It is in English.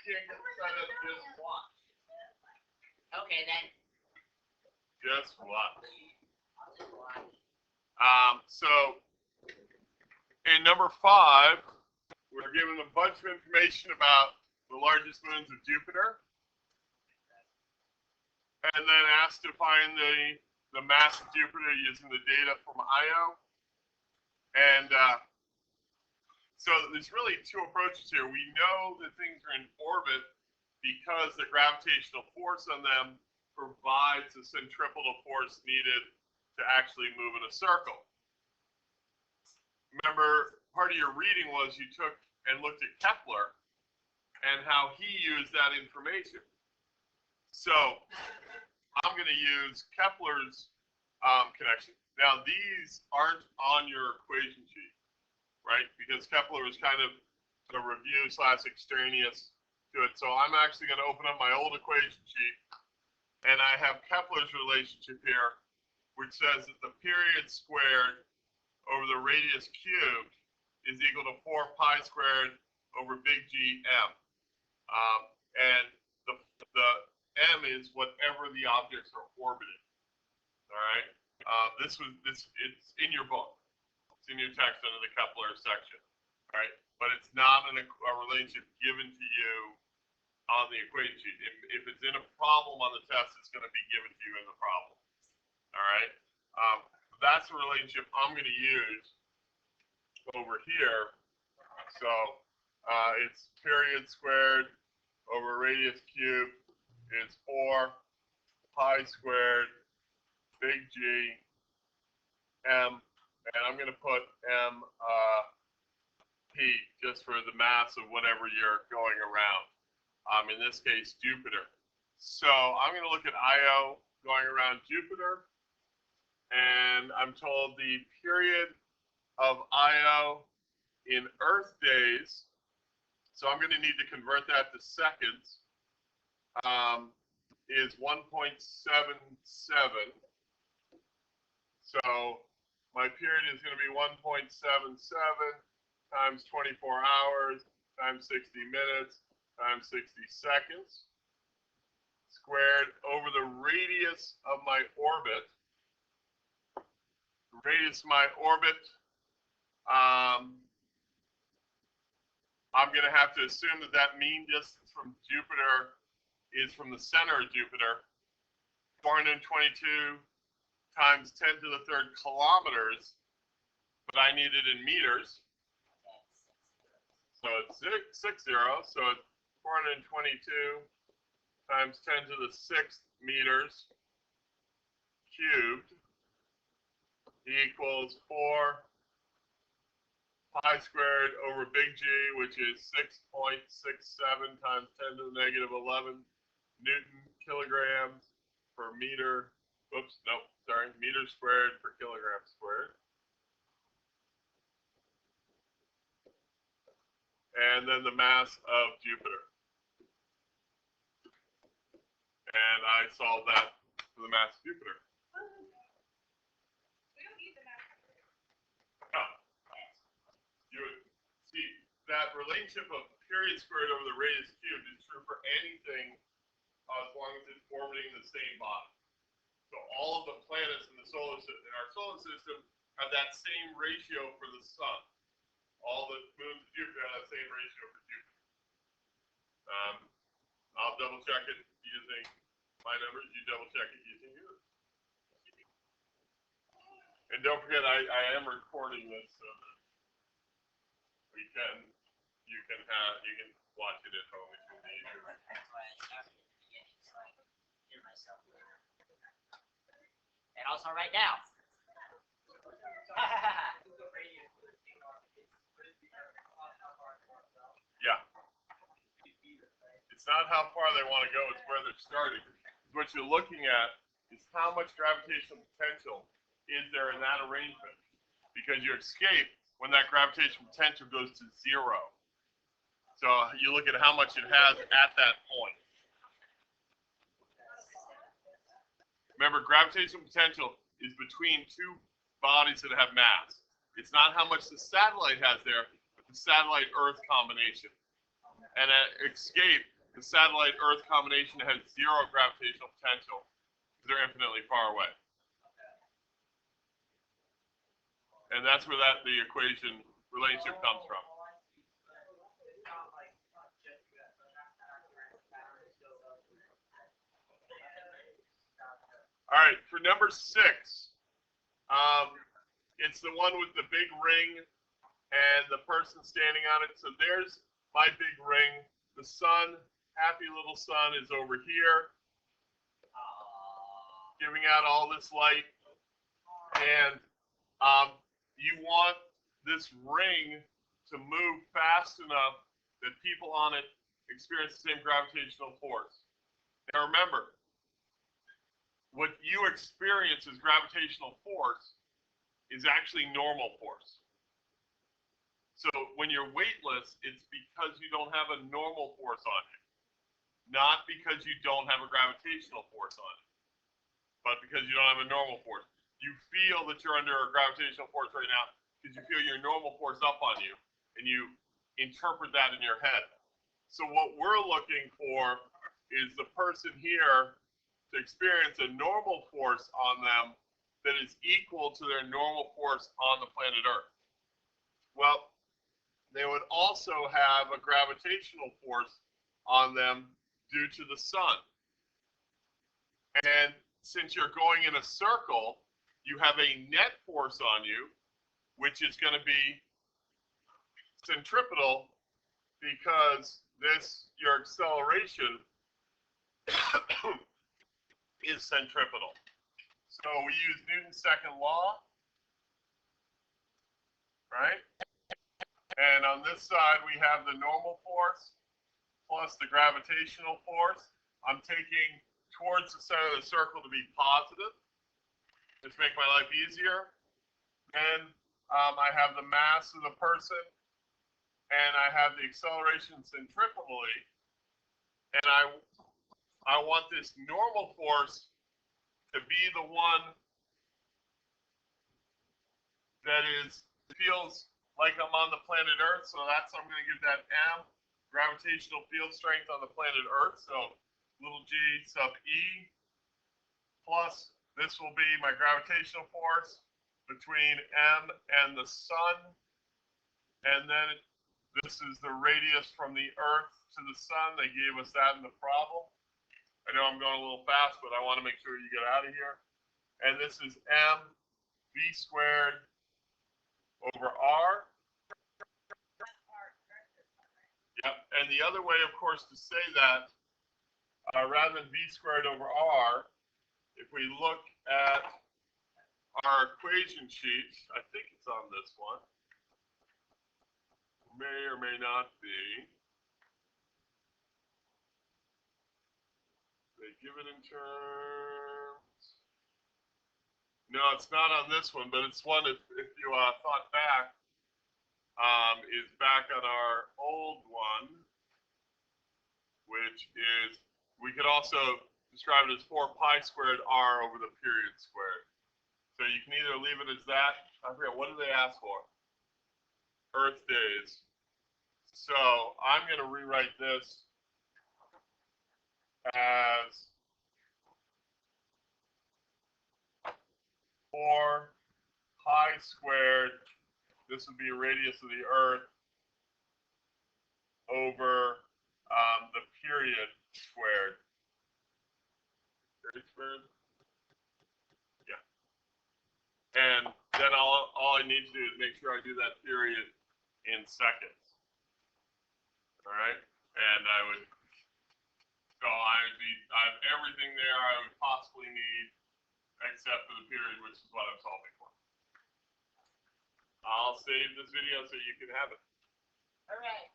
can't get set up, just watch. Okay, then. Just watch. I'll just watch. So, in number 5, we're given a bunch of information about the largest moons of Jupiter, and then asked to find the mass of Jupiter using the data from Io. And so there's really 2 approaches here. We know that things are in orbit because the gravitational force on them provides the centripetal force needed to actually move in a circle. Remember, part of your reading was you took and looked at Kepler and how he used that information. So I'm going to use Kepler's connection. Now, these aren't on your equation sheet, right? Because Kepler was kind of a review / extraneous to it. So I'm actually going to open up my old equation sheet, and I have Kepler's relationship here, which says that the period squared over the radius cubed is equal to 4 pi squared over big G m. And the m is whatever the objects are orbiting. All right. It's in your book. It's in your text under the Kepler section. All right. But it's not a relationship given to you on the equation sheet. If it's in a problem on the test, it's going to be given to you in the problem. All right. That's the relationship I'm going to use over here. So it's period squared over radius cubed is 4 pi squared big G m, and I'm going to put m p just for the mass of whatever you're going around. In this case, Jupiter. So I'm going to look at Io going around Jupiter, and I'm told the period of Io in Earth days, so I'm going to need to convert that to seconds, is 1.77. So my period is going to be 1.77 times 24 hours times 60 minutes times 60 seconds squared over the radius of my orbit. The radius of my orbit, I'm going to have to assume that that mean distance from Jupiter is from the center of Jupiter, 422 times 10 to the 3rd kilometers, but I need it in meters. So it's 60, so it's 422 times 10 to the 6th meters cubed equals 4 pi squared over big G, which is 6.67 times 10 to the negative 11 Newton kilograms per meter. Oops, nope, sorry, meters squared per kilogram squared. And then the mass of Jupiter. And I solved that for the mass of Jupiter. We don't need the mass. No. You would see that relationship of period squared over the radius cubed is true for anything as long as it's orbiting the same body. So all of the planets in the solar system, in our solar system, have that same ratio for the sun. All the moons of Jupiter have that same ratio for Jupiter. I'll double check it using my numbers. You double check it using yours. And don't forget, I am recording this so that you can watch it at home if you need to. That's why I started at the beginning, so I can hear myself later. And also right now. Yeah. It's not how far they want to go, it's where they're starting. What you're looking at is how much gravitational potential is there in that arrangement. Because your escape, when that gravitational potential goes to 0. So you look at how much it has at that point. Remember, gravitational potential is between 2 bodies that have mass. It's not how much the satellite has there, but the satellite-Earth combination. And at escape, The satellite-Earth combination has zero gravitational potential because they're infinitely far away. And that's where the equation relationship comes from. All right, for number 6, it's the one with the big ring and the person standing on it. So there's my big ring. The sun, happy little sun, is over here, giving out all this light. And you want this ring to move fast enough that people on it experience the same gravitational force. Now remember, what you experience as gravitational force is actually normal force. So when you're weightless, it's because you don't have a normal force on you, not because you don't have a gravitational force on you, but because you don't have a normal force. You feel that you're under a gravitational force right now because you feel your normal force up on you, and you interpret that in your head. So what we're looking for is the person here to experience a normal force on them that is equal to their normal force on the planet Earth. Well, they would also have a gravitational force on them due to the sun. And since you're going in a circle, you have a net force on you, which is going to be centripetal, because your acceleration is centripetal. So we use Newton's second law, right? And on this side, we have the normal force plus the gravitational force. I'm taking towards the center of the circle to be positive. Just make my life easier. Then I have the mass of the person, and I have the acceleration centripetally. And I want this normal force to be the one that feels like I'm on the planet Earth. So I'm going to give that M, gravitational field strength on the planet Earth. So little g sub E, plus this will be my gravitational force between M and the sun. And then this is the radius from the Earth to the sun. They gave us that in the problem. I know I'm going a little fast, but I want to make sure you get out of here. And this is M v squared over R. Yep. And the other way, of course, to say that, rather than v squared over R, if we look at our equation sheet, I think it's on this one. May or may not be. They give it in terms. No, it's not on this one, but it's one if you thought back, is back on our old one, which is, we could also describe it as 4 pi squared R over the period squared. So you can either leave it as that, I forget, what do they ask for? Earth days. So I'm going to rewrite this as 4 pi squared, this would be a radius of the Earth, over the period squared. Period squared? Yeah. And then all I need to do is make sure I do that period in seconds. All right? And I have everything there I would possibly need, except for the period, which is what I'm solving for. I'll save this video so you can have it. All right.